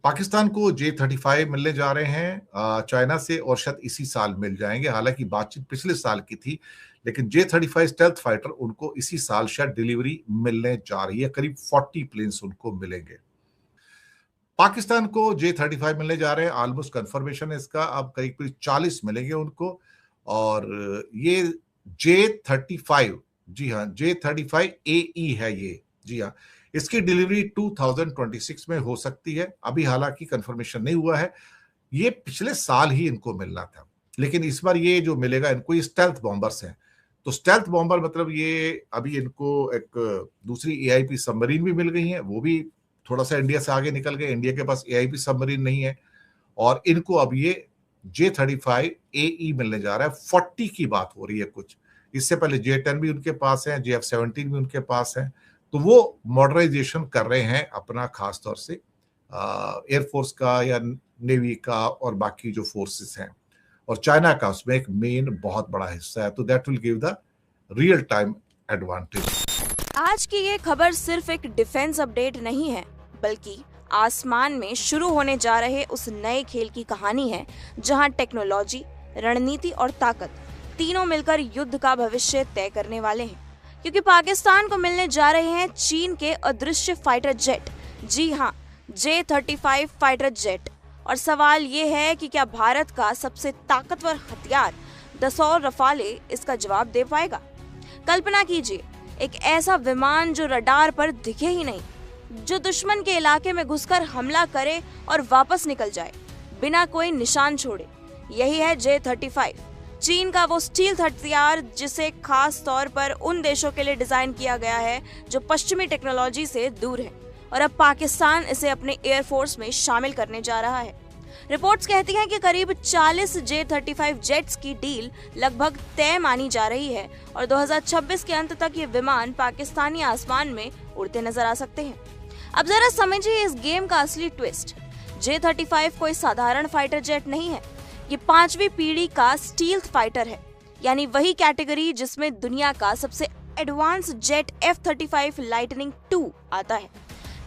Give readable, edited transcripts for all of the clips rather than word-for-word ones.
पाकिस्तान को J-35 मिलने जा रहे हैं चाइना से और शायद इसी साल मिल जाएंगे। हालांकि बातचीत पिछले साल की थी, लेकिन J-35 स्टेल्थ फाइटर उनको इसी साल शायद डिलीवरी मिलने जा रही है। करीब 40 प्लेन्स उनको मिलेंगे। पाकिस्तान को J-35 मिलने जा रहे हैं, ऑलमोस्ट कंफर्मेशन है इसका। अब करीब करीब 40 मिलेंगे उनको। और ये J-35, जी हाँ, J-35AE है ये, जी हाँ। इसकी डिलीवरी 2026 में हो सकती है। अभी हालांकि कंफर्मेशन नहीं हुआ है। ये पिछले साल ही इनको मिलना था, लेकिन इस बार ये जो मिलेगा इनको, ये स्टेल्थ बॉम्बर्स हैं। तो स्टेल्थ बॉम्बर मतलब ये अभी इनको एक दूसरी AIP सबमरीन भी मिल गई है, वो भी थोड़ा सा इंडिया से आगे निकल गए। इंडिया के पास AIP सबमरीन नहीं है और इनको अब ये J-35AE मिलने जा रहा है। 40 की बात हो रही है कुछ। इससे पहले J-10 भी उनके पास है, JF-17 भी उनके पास है। तो वो मॉडर्नाइजेशन कर रहे हैं अपना, खास तौर से एयरफोर्स का या नेवी का और बाकी जो फोर्सेस हैं, और चाइना का उसमें एक मेन बहुत बड़ा हिस्सा है। तो that will give the real time advantage. आज की ये खबर सिर्फ एक डिफेंस अपडेट नहीं है, बल्कि आसमान में शुरू होने जा रहे उस नए खेल की कहानी है, जहां टेक्नोलॉजी, रणनीति और ताकत तीनों मिलकर युद्ध का भविष्य तय करने वाले हैं। क्योंकि पाकिस्तान को मिलने जा रहे हैं चीन के अदृश्य फाइटर जेट, जी हाँ, J-35 फाइटर जेट। और सवाल ये है कि क्या भारत का सबसे ताकतवर हथियार दसौर रफाले इसका जवाब दे पाएगा? कल्पना कीजिए, एक ऐसा विमान जो रडार पर दिखे ही नहीं, जो दुश्मन के इलाके में घुसकर हमला करे और वापस निकल जाए बिना कोई निशान छोड़े। यही है J-35, चीन का वो स्टील्थ हथियार जिसे खास तौर पर उन देशों के लिए डिजाइन किया गया है जो पश्चिमी टेक्नोलॉजी से दूर है। और अब पाकिस्तान इसे अपने एयरफोर्स में शामिल करने जा रहा है। रिपोर्ट्स कहती हैं कि करीब 40 J-35 जेट्स की डील लगभग तय मानी जा रही है और 2026 के अंत तक ये विमान पाकिस्तानी आसमान में उड़ते नजर आ सकते हैं। अब जरा समझिए इस गेम का असली ट्विस्ट। J-35 कोई साधारण फाइटर जेट नहीं है, ये 5वीं पीढ़ी का स्टील्थ फाइटर है, यानी वही कैटेगरी जिसमें दुनिया का सबसे एडवांस जेट F-35 लाइटनिंग 2 आता है।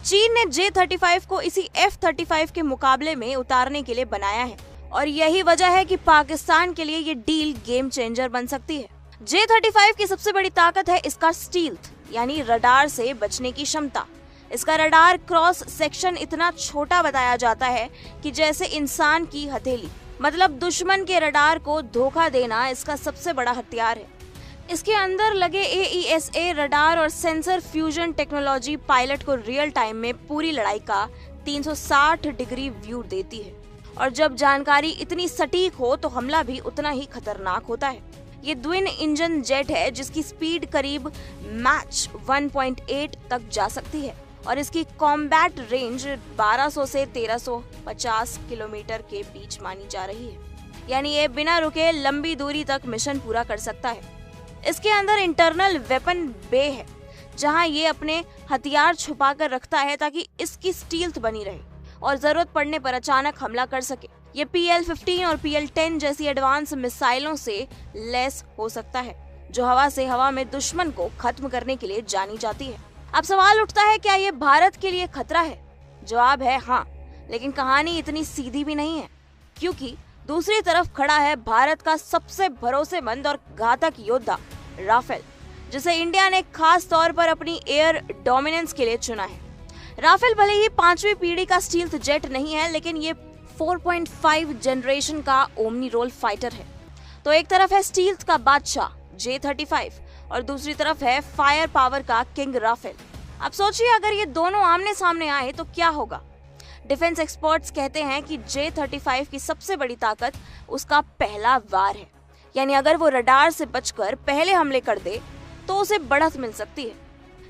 चीन ने J-35 को इसी F-35 के मुकाबले में उतारने के लिए बनाया है और यही वजह है कि पाकिस्तान के लिए ये डील गेम चेंजर बन सकती है। J-35 की सबसे बड़ी ताकत है इसका स्टील्थ, यानी रडार से बचने की क्षमता। इसका रडार क्रॉस सेक्शन इतना छोटा बताया जाता है कि जैसे इंसान की हथेली, मतलब दुश्मन के रडार को धोखा देना इसका सबसे बड़ा हथियार है। इसके अंदर लगे AESA रडार और सेंसर फ्यूजन टेक्नोलॉजी पायलट को रियल टाइम में पूरी लड़ाई का 360 डिग्री व्यू देती है। और जब जानकारी इतनी सटीक हो तो हमला भी उतना ही खतरनाक होता है। ये ट्विन इंजन जेट है जिसकी स्पीड करीब मैच 1.8 तक जा सकती है और इसकी कॉम्बैट रेंज 1200 से 1350 किलोमीटर के बीच मानी जा रही है, यानी ये बिना रुके लंबी दूरी तक मिशन पूरा कर सकता है। इसके अंदर इंटरनल वेपन बे है, जहां ये अपने हथियार छुपा कर रखता है ताकि इसकी स्टील्थ बनी रहे और जरूरत पड़ने पर अचानक हमला कर सके। ये PL-15 और PL-10 जैसी एडवांस मिसाइलों से लैस हो सकता है, जो हवा से हवा में दुश्मन को खत्म करने के लिए जानी जाती है। अब सवाल उठता है, क्या ये भारत के लिए खतरा है? जवाब है हाँ, लेकिन कहानी इतनी सीधी भी नहीं है, क्योंकि दूसरी तरफ खड़ा है भारत का सबसे भरोसेमंद और घातक योद्धा राफेल, जिसे इंडिया ने खास तौर पर अपनी एयर डोमिनेंस के लिए चुना है। राफेल भले ही 5वीं पीढ़ी का स्टील्थ जेट नहीं है, लेकिन ये 4.5 जनरेशन का ओमनी रोल फाइटर है। तो एक तरफ है स्टील्थ का बादशाह J-35 और दूसरी तरफ है फायर पावर का किंग राफेल। अब सोचिए, अगर ये दोनों आमने सामने आए तो क्या होगा? डिफेंस एक्सपर्ट्स कहते हैं कि J-35 की सबसे बड़ी ताकत उसका पहला वार है, यानी अगर वो रडार से बचकर पहले हमले कर दे तो उसे बढ़त मिल सकती है।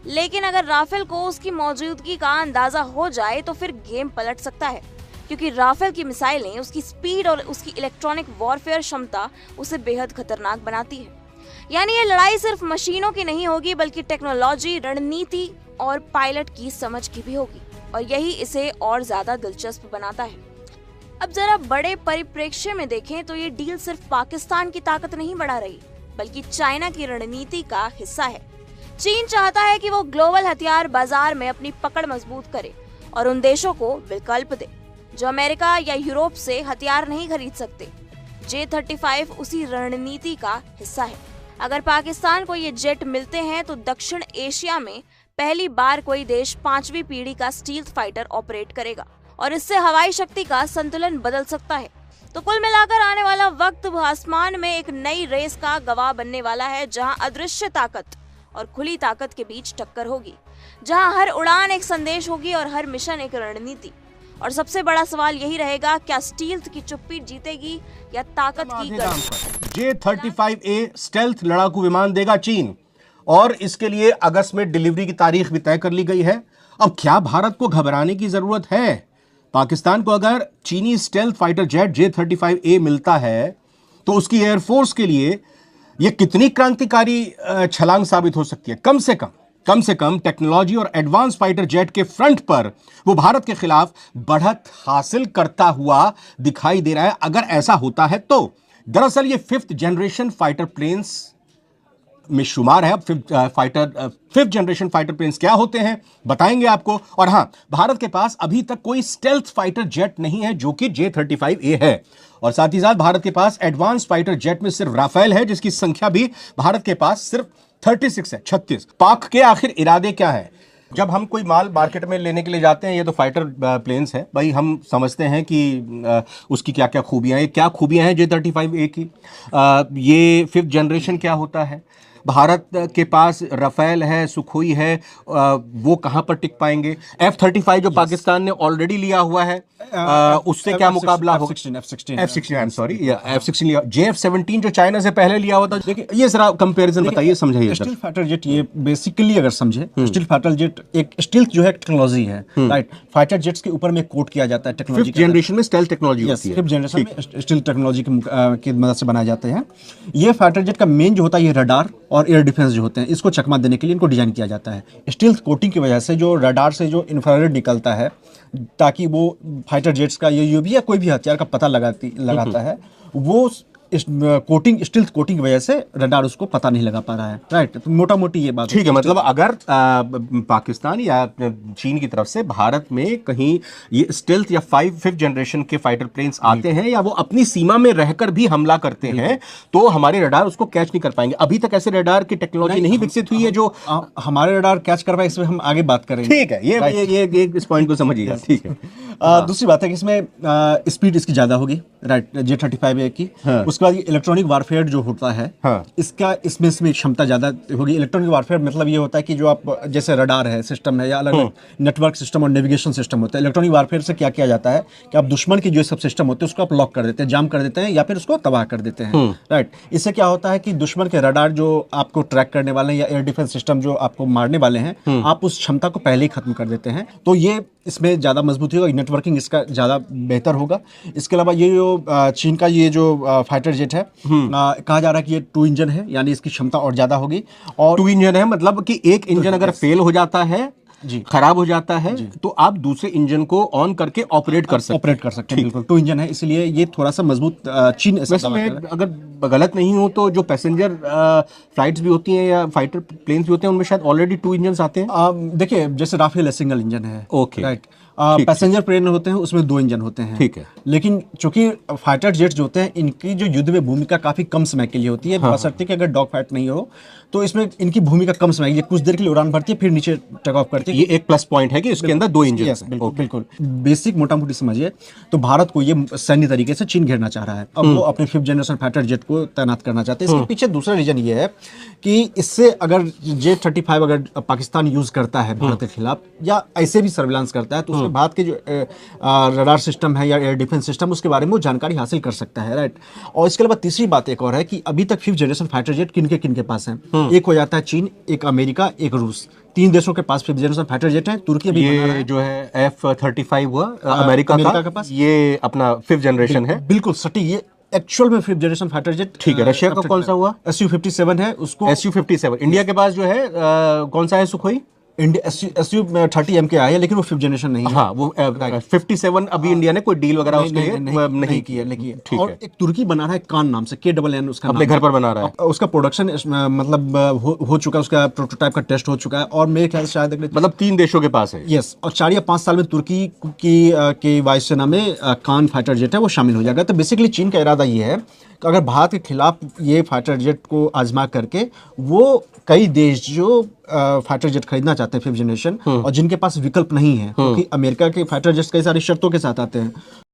लेकिन अगर राफेल को उसकी मौजूदगी का अंदाजा हो जाए तो फिर गेम पलट सकता है, क्योंकि राफेल की मिसाइलें, उसकी स्पीड और उसकी इलेक्ट्रॉनिक वॉरफेयर क्षमता उसे बेहद खतरनाक बनाती है। यानी ये लड़ाई सिर्फ मशीनों की नहीं होगी, बल्कि टेक्नोलॉजी, रणनीति और पायलट की समझ की भी होगी, और यही इसे और ज्यादा दिलचस्प बनाता है। अब जरा बड़े परिप्रेक्ष्य में देखें तो ये डील सिर्फ पाकिस्तान की ताकत नहीं बढ़ा रही, बल्कि चाइना की रणनीति का हिस्सा है। चीन चाहता है कि वो ग्लोबल हथियार बाजार में अपनी पकड़ मजबूत करे और उन देशों को विकल्प दे। जो अमेरिका या यूरोप से हथियार नहीं खरीद सकते। J-35 उसी रणनीति का हिस्सा है। अगर पाकिस्तान को ये जेट मिलते हैं तो दक्षिण एशिया में पहली बार कोई देश 5वीं पीढ़ी का स्टील्थ फाइटर ऑपरेट करेगा और इससे हवाई शक्ति का संतुलन बदल सकता है। तो कुल मिलाकर आने वाला वक्त आसमान में एक नई रेस का गवाह बनने वाला है, जहां अदृश्य ताकत और खुली ताकत के बीच टक्कर होगी, जहां हर उड़ान एक संदेश होगी और हर मिशन एक रणनीति। और सबसे बड़ा सवाल यही रहेगा, क्या स्टील्थ की चुप्पी जीतेगी या ताकत की गढ़? J-35A स्टेल्थ लड़ाकू विमान देगा चीन और इसके लिए अगस्त में डिलीवरी की तारीख भी तय कर ली गई है। अब क्या भारत को घबराने की जरूरत है? पाकिस्तान को अगर चीनी स्टेल्थ फाइटर जेट J-35A मिलता है तो उसकी एयरफोर्स के लिए यह कितनी क्रांतिकारी छलांग साबित हो सकती है। कम से कम टेक्नोलॉजी और एडवांस फाइटर जेट के फ्रंट पर वो भारत के खिलाफ बढ़त हासिल करता हुआ दिखाई दे रहा है। अगर ऐसा होता है तो दरअसल ये 5th जनरेशन फाइटर प्लेन्स में शुमार है। फिफ्थ जनरेशन फाइटर प्लेन्स क्या होते हैं बताएंगे आपको। और हां, भारत के पास अभी तक कोई स्टेल्थ फाइटर जेट नहीं है जो कि J-35A है। और साथ ही साथ भारत के पास एडवांस फाइटर जेट में सिर्फ राफेल है, जिसकी संख्या भी भारत के पास सिर्फ 36 है, 36। पाक के आखिर इरादे क्या है? जब हम कोई माल मार्केट में लेने के लिए जाते हैं, ये तो फाइटर प्लेन्स है भाई, हम समझते हैं कि उसकी क्या क्या खूबियां हैं। क्या खूबियां हैं J-35A की? ये 5th जनरेशन क्या होता है? भारत के पास राफेल है, सुखोई है, वो कहां पर टिक पाएंगे? F-35 जो पाकिस्तान ने ऑलरेडी लिया हुआ है, उससे क्या मुकाबला होगा? F-16 I am sorry, F-16 लिया। JF-17 जो चाइना से पहले लिया हुआ था। देखिए, ये जरा कंपैरिजन बताइए, समझाइए। स्टील्थ फाइटर जेट, ये बेसिकली अगर समझे, स्टील्थ फाइटर जेट एक स्टील्थ जो है टेक्नोलॉजी है, राइट। फाइटर जेट्स के ऊपर में कोट किया जाता है टेक्नोलॉजी। 5th जनरेशन में स्टेल्थ टेक्नोलॉजी होती है। 5th जनरेशन में स्टील्थ टेक्नोलॉजी की मदद से बनाए जाते हैं। ये फाइटर जेट का मेन जो होता है, ये रडार और एयर डिफेंस जो होते हैं, इसको चकमा देने के लिए इनको डिजाइन किया जाता है। स्टील्थ कोटिंग की वजह से जो रडार से जो इंफ्रारेड निकलता है, ताकि वो फाइटर जेट्स का ये यूएवी या कोई भी हथियार का पता लगाता है, वो कोटिंग, स्टील्थ कोटिंग की वजह से रडार उसको पता नहीं लगा पा रहा है, राइट। तो मोटा मोटी ये बात ठीक है। मतलब अगर पाकिस्तान या चीन की तरफ से भारत में कहीं ये स्टेल्थ या 5th जनरेशन के फाइटर प्लेन्स आते हैं या वो अपनी सीमा में रहकर भी हमला करते हैं, तो हमारे रडार उसको कैच नहीं कर पाएंगे। अभी तक ऐसे रडार की टेक्नोलॉजी नहीं विकसित हुई है जो हमारे रडार कैच कर पाए। इसमें हम आगे बात करेंगे, ठीक है। ये इस पॉइंट को समझिएगा, ठीक है। दूसरी बात है कि इसमें स्पीड इसकी ज्यादा होगी, राइट, J-35A की। उसके बाद इलेक्ट्रॉनिक वारफेयर जो होता है, इसमें क्षमता ज्यादा होगी। इलेक्ट्रॉनिक वारफेयर मतलब ये होता है कि जो आप जैसे रडार है, सिस्टम है, या अलग अलग नेटवर्क सिस्टम और नेविगेशन सिस्टम होता है। इलेक्ट्रॉनिक वारफेयर से क्या किया जाता है कि आप दुश्मन की जो सब सिस्टम होते हैं उसको आप लॉक कर देते हैं, जाम कर देते हैं, या फिर उसको तबाह कर देते हैं, राइट। इससे क्या होता है कि दुश्मन के रडार जो आपको ट्रैक करने वाले हैं या एयर डिफेंस सिस्टम जो आपको मारने वाले हैं, आप उस क्षमता को पहले ही खत्म कर देते हैं। तो ये इसमें ज्यादा मजबूती होगा, नेटवर्किंग इसका ज्यादा बेहतर होगा। इसके अलावा ये जो चीन का ये जो फाइटर जेट है, कहा जा रहा है कि ये 2 इंजन है, यानी इसकी क्षमता और ज्यादा होगी। और 2 इंजन है मतलब कि एक इंजन अगर फेल हो जाता है, खराब हो जाता है, तो आप दूसरे इंजन को ऑन करके ऑपरेट कर सकते हैं। बिल्कुल 2 इंजन है, इसलिए ये थोड़ा सा मजबूत चीन अगर गलत नहीं हो तो जो पैसेंजर फ्लाइट्स भी होती हैं या फाइटर प्लेन्स भी होते हैं, उनमें शायद ऑलरेडी 2 इंजन आते हैं। देखिए, जैसे राफेल सिंगल इंजन है, ओके, राइट। पैसेंजर प्लेन होते हैं, उसमें 2 इंजन होते हैं, ठीक है। लेकिन चूंकि फाइटर जेट्स जो होते हैं, इनकी जो युद्ध में भूमिका काफी कम समय के लिए होती है, बशर्ते कि अगर डॉग फाइट नहीं हो तो इसमें इनकी भूमिका कम समय, ये कुछ देर के लिए उड़ान भरती है, फिर नीचे टेक ऑफ करती है। ये एक प्लस पॉइंट है कि इसके अंदर 2 इंजन हैं। बिल्कुल बेसिक मोटा मोटी समझिए तो भारत को ये सैन्य तरीके से चीन घेरना चाह रहा है। अब वो अपने 5th जनरेशन फाइटर जेट को तैनात करना चाहते हैं। इसके पीछे दूसरा रीजन ये है कि इससे अगर J-35 अगर पाकिस्तान यूज करता है भारत के खिलाफ, या ऐसे भी सर्विलांस करता है, तो उसमें भारत के जो रडार सिस्टम है या एयर डिफेंस सिस्टम, उसके बारे में वो जानकारी हासिल कर सकता है, राइट। और इसके अलावा तीसरी बात एक और है कि अभी तक 5th जनरेशन फाइटर जेट किन के पास है? एक हो जाता है चीन, एक अमेरिका, एक रूस। 3 देशों के पास 5th जनरेशन फाइटर जेट है। तुर्की अभी बना रहा है। जो है F-35 हुआ अमेरिका के पास, ये अपना 5th जनरेशन है। बिल्कुल सटीक, ये एक्चुअल में 5th जनरेशन फाइटर जेट। ठीक है। रशिया का कौन सा हुआ? Su-57 है, उसको Su-57। इंडिया के पास जो है कौन सा है? सुखोई इंडिया SU-30 MK है, लेकिन वो 5th जनरेशन नहीं है। हाँ, वो 57 अभी इंडिया ने कोई डील वगैरह उसके लिए नहीं किया, लेकिन ठीक और है। एक तुर्की बना रहा है कान नाम से, KNN उसका अपने नाम घर पर बना रहा है। उसका प्रोडक्शन मतलब हो चुका है, उसका प्रोटोटाइप का टेस्ट हो चुका है, और मेरे ख्याल से शायद मतलब 3 देशों के पास है। यस, और 4 या 5 साल में तुर्की की वायुसेना में कान फाइटर जेट है वो शामिल हो जाएगा। तो बेसिकली चीन का इरादा ये है कि अगर भारत के खिलाफ ये फाइटर जेट को आजमा करके वो कई देश जो फाइटर जेट खरीदना चाहते हैं 5th जनरेशन और जिनके पास विकल्प नहीं है, क्योंकि अमेरिका के फाइटर जेट्स कई सारी शर्तों के साथ आते हैं,